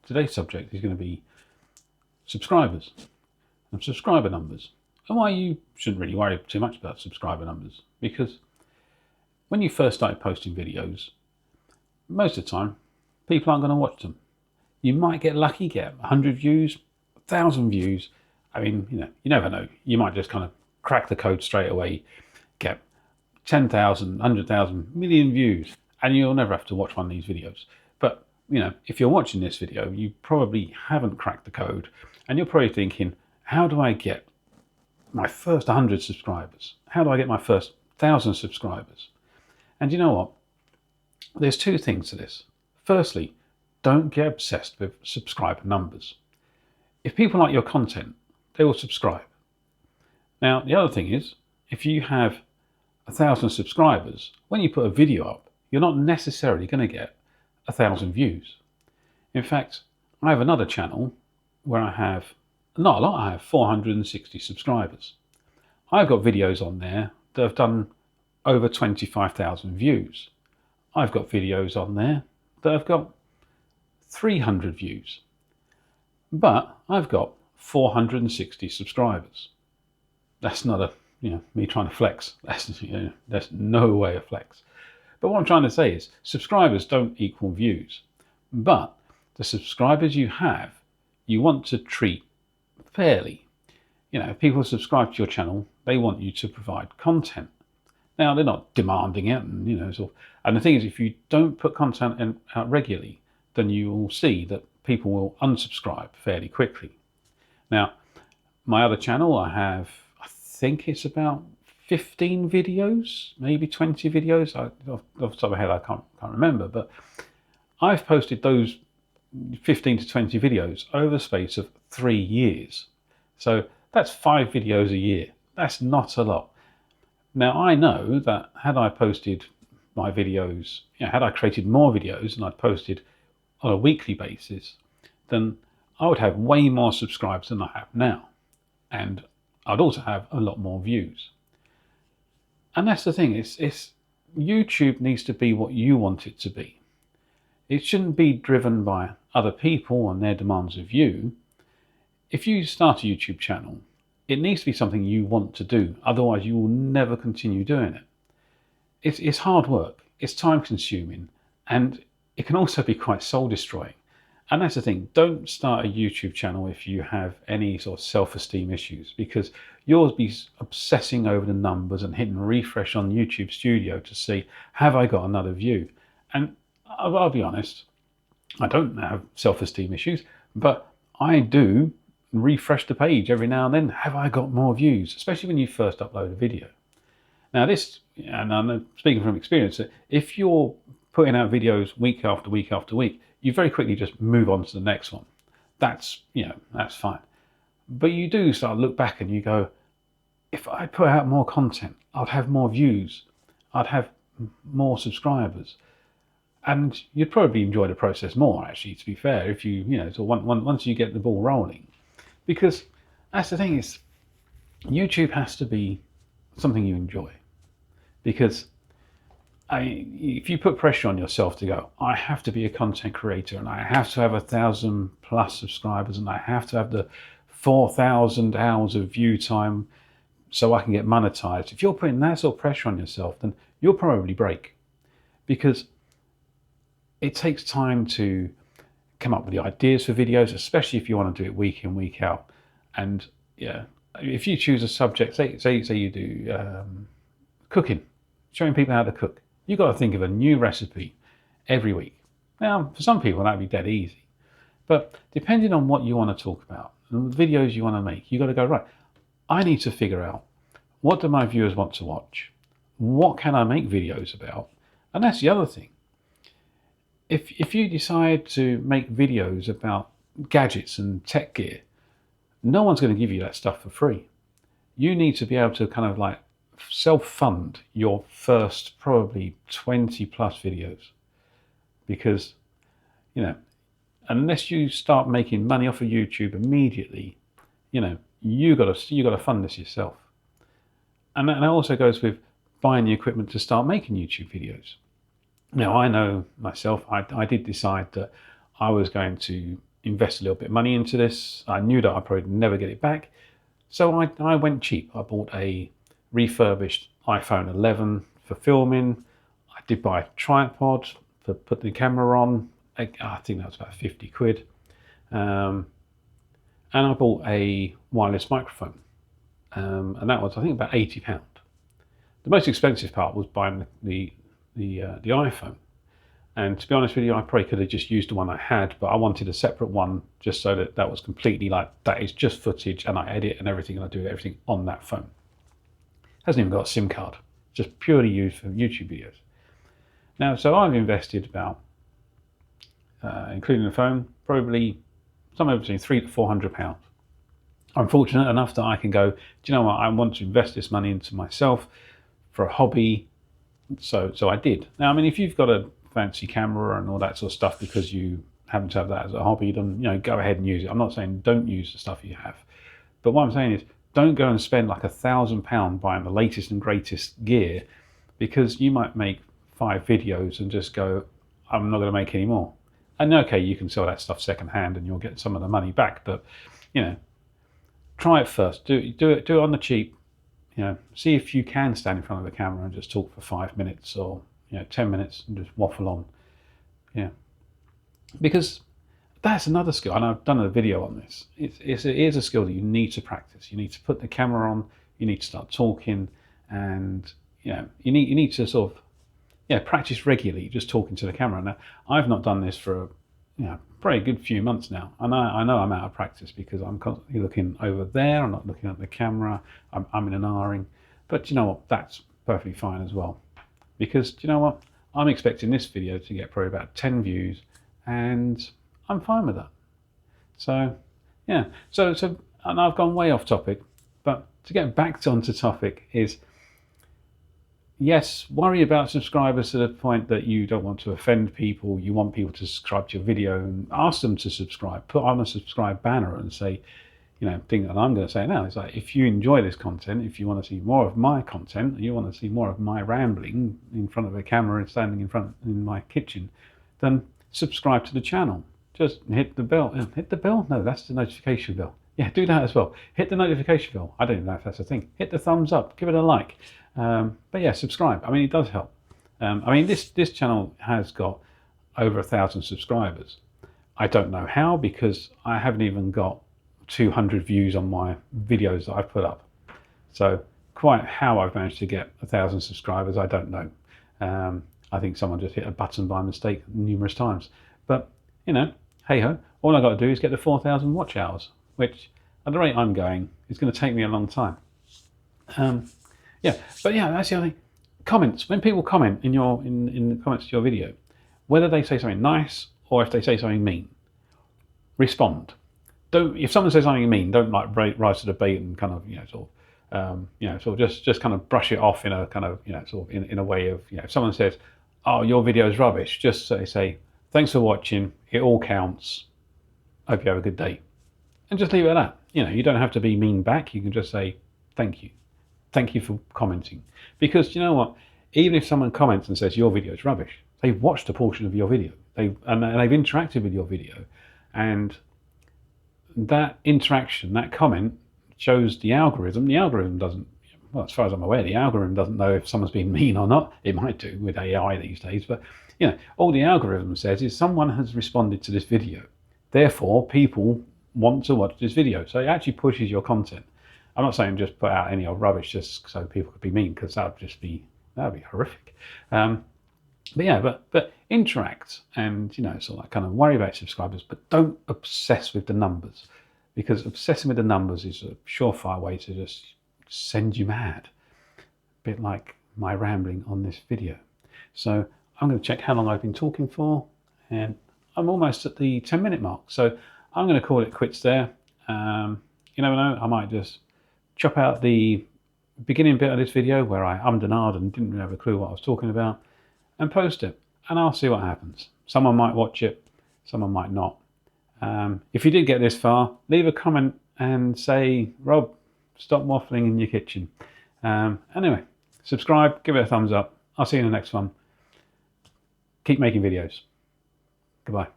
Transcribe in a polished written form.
today's subject is going to be subscribers and subscriber numbers, and why you shouldn't really worry too much about subscriber numbers, because when you first started posting videos, most of the time people aren't going to watch them. You might get lucky, get 100 views, 1,000 views. I mean, you never know. You might just kind of crack the code straight away, get 10,000, 100,000, million views, and you'll never have to watch one of these videos. But if you're watching this video, you probably haven't cracked the code, and you're probably thinking, how do I get my first 100 subscribers? How do I get my first 1,000 subscribers? And you know what? There's two things to this. Firstly, don't get obsessed with subscriber numbers. If people like your content, they will subscribe. Now, the other thing is, if you have 1,000 subscribers, when you put a video up, you're not necessarily going to get 1,000 views. In fact, I have another channel where I have, not a lot, I have 460 subscribers. I've got videos on there that have done over 25,000 views. I've got videos on there that have got 300 views. But I've got 460 subscribers. That's not me trying to flex. That's no way of flex. But what I'm trying to say is subscribers don't equal views. But the subscribers you have, you want to treat fairly. If people subscribe to your channel, they want you to provide content. Now, they're not demanding it, and and the thing is, if you don't put content out regularly, then you will see that people will unsubscribe fairly quickly. Now, my other channel, I think it's about 15 videos, maybe 20 videos. Off the top of my head, I can't remember, but I've posted those 15 to 20 videos over the space of 3 years. So that's 5 videos a year. That's not a lot. Now, I know that had I posted my videos, had I created more videos and I'd posted on a weekly basis, then I would have way more subscribers than I have now. And I'd also have a lot more views. And that's the thing, it's YouTube needs to be what you want it to be. It shouldn't be driven by other people and their demands of you. If you start a YouTube channel, it needs to be something you want to do. Otherwise, you will never continue doing it. It's hard work, it's time consuming, and it can also be quite soul destroying. And that's the thing, don't start a YouTube channel if you have any sort of self-esteem issues, because you'll be obsessing over the numbers and hitting refresh on YouTube Studio to see, have I got another view? And I'll be honest, I don't have self-esteem issues, but I do refresh the page every now and then. Have I got more views? Especially when you first upload a video. Now this, and I'm speaking from experience, if you're putting out videos week after week after week, you very quickly just move on to the next one. That's fine. But you do start to look back and you go, if I put out more content, I'd have more views, I'd have more subscribers, and you'd probably enjoy the process more, actually, to be fair, if once you get the ball rolling. Because that's the thing, is YouTube has to be something you enjoy. Because if you put pressure on yourself to go, I have to be a content creator and I have to have 1,000+ subscribers and I have to have the 4,000 hours of view time so I can get monetized. If you're putting that sort of pressure on yourself, then you'll probably break. Because it takes time to come up with the ideas for videos, especially if you want to do it week in, week out. And if you choose a subject, say you do cooking, showing people how to cook, you've got to think of a new recipe every week. Now, for some people, that'd be dead easy. But depending on what you want to talk about, and the videos you want to make, you've got to go, right, I need to figure out, what do my viewers want to watch? What can I make videos about? And that's the other thing. If you decide to make videos about gadgets and tech gear, no one's going to give you that stuff for free. You need to be able to kind of like self-fund your first probably 20+ videos, because unless you start making money off of YouTube immediately, you got to fund this yourself. And that also goes with buying the equipment to start making YouTube videos. Now, I know myself, I did decide that I was going to invest a little bit of money into this. I knew that I'd probably never get it back. So I went cheap. I bought a refurbished iPhone 11 for filming. I did buy a tripod for putting the camera on. I think that was about 50 quid. And I bought a wireless microphone. And that was, I think, about £80. The most expensive part was buying the iPhone. And to be honest with you, I probably could have just used the one I had, but I wanted a separate one just so that that was completely like, that is just footage, and I edit and everything, and I do everything on that phone. Hasn't even got a SIM card, just purely used for YouTube videos. Now, so I've invested about, including the phone, probably somewhere between £300 to £400. I'm fortunate enough that I can go, do you know what, I want to invest this money into myself for a hobby. So I did. Now, I mean, if you've got a fancy camera and all that sort of stuff because you happen to have that as a hobby, then, you know, go ahead and use it. I'm not saying don't use the stuff you have, but what I'm saying is don't go and spend like £1,000 buying the latest and greatest gear, because you might make 5 videos and just go, I'm not going to make any more. And okay, you can sell that stuff secondhand and you'll get some of the money back, but you know, try it first. Do it on the cheap. You know, see if you can stand in front of the camera and just talk for 5 minutes or 10 minutes and just waffle on. Yeah, because that's another skill, and I've done a video on this. It is a skill that you need to practice. You need to put the camera on. You need to start talking, and you need to sort of practice regularly, just talking to the camera. Now, I've not done this for probably a good few months now, and I know I'm out of practice because I'm constantly looking over there. I'm not looking at the camera. I'm in an R-ing, but you know what? That's perfectly fine as well, because you know what? I'm expecting this video to get probably about 10 views, and I'm fine with that. So yeah, so and I've gone way off topic, but to get back onto topic is, yes, worry about subscribers to the point that you don't want to offend people. You want people to subscribe to your video and ask them to subscribe. Put on a subscribe banner and say, thing that I'm going to say now is like, if you enjoy this content, if you want to see more of my content, you want to see more of my rambling in front of a camera and standing in my kitchen, then subscribe to the channel. Just hit the bell. Hit the bell? No, that's the notification bell. Yeah, do that as well. Hit the notification bell. I don't even know if that's a thing. Hit the thumbs up. Give it a like. But yeah, subscribe. I mean, it does help. I mean, this channel has got over 1,000 subscribers. I don't know how, because I haven't even got 200 views on my videos that I've put up. So quite how I've managed to get 1,000 subscribers, I don't know. I think someone just hit a button by mistake numerous times. But, hey ho, all I've got to do is get to 4,000 watch hours, which at the rate I'm going, is going to take me a long time. Yeah, but yeah, that's the other thing. Comments. When people comment in the comments to your video, whether they say something nice or if they say something mean, respond. If someone says something mean, don't like rise to the bait and kind of sort of just kind of brush it off in a kind of sort of in a way of if someone says, oh, your video is rubbish, just say thanks for watching, it all counts, hope you have a good day, and just leave it at that. You don't have to be mean back. You can just say thank you for commenting, because you know what, even if someone comments and says your video is rubbish, they've watched a portion of your video, and they've interacted with your video, and that interaction, that comment, shows the algorithm. The algorithm doesn't, well, as far as I'm aware, the algorithm doesn't know if someone's being mean or not. It might do with AI these days, but all the algorithm says is someone has responded to this video, therefore people want to watch this video. So it actually pushes your content. I'm not saying just put out any old rubbish just so people could be mean, because that would be horrific. But yeah, but interact and sort of like kind of worry about subscribers, but don't obsess with the numbers, because obsessing with the numbers is a surefire way to just send you mad. A bit like my rambling on this video. So I'm going to check how long I've been talking for, and I'm almost at the 10-minute mark. So I'm going to call it quits there. You never know, I might just chop out the beginning bit of this video where I ummed and ahed and didn't really have a clue what I was talking about, and post it, and I'll see what happens. Someone might watch it, someone might not. If you did get this far, leave a comment and say, Rob, stop waffling in your kitchen. Anyway, subscribe, give it a thumbs up. I'll see you in the next one. Keep making videos. Goodbye.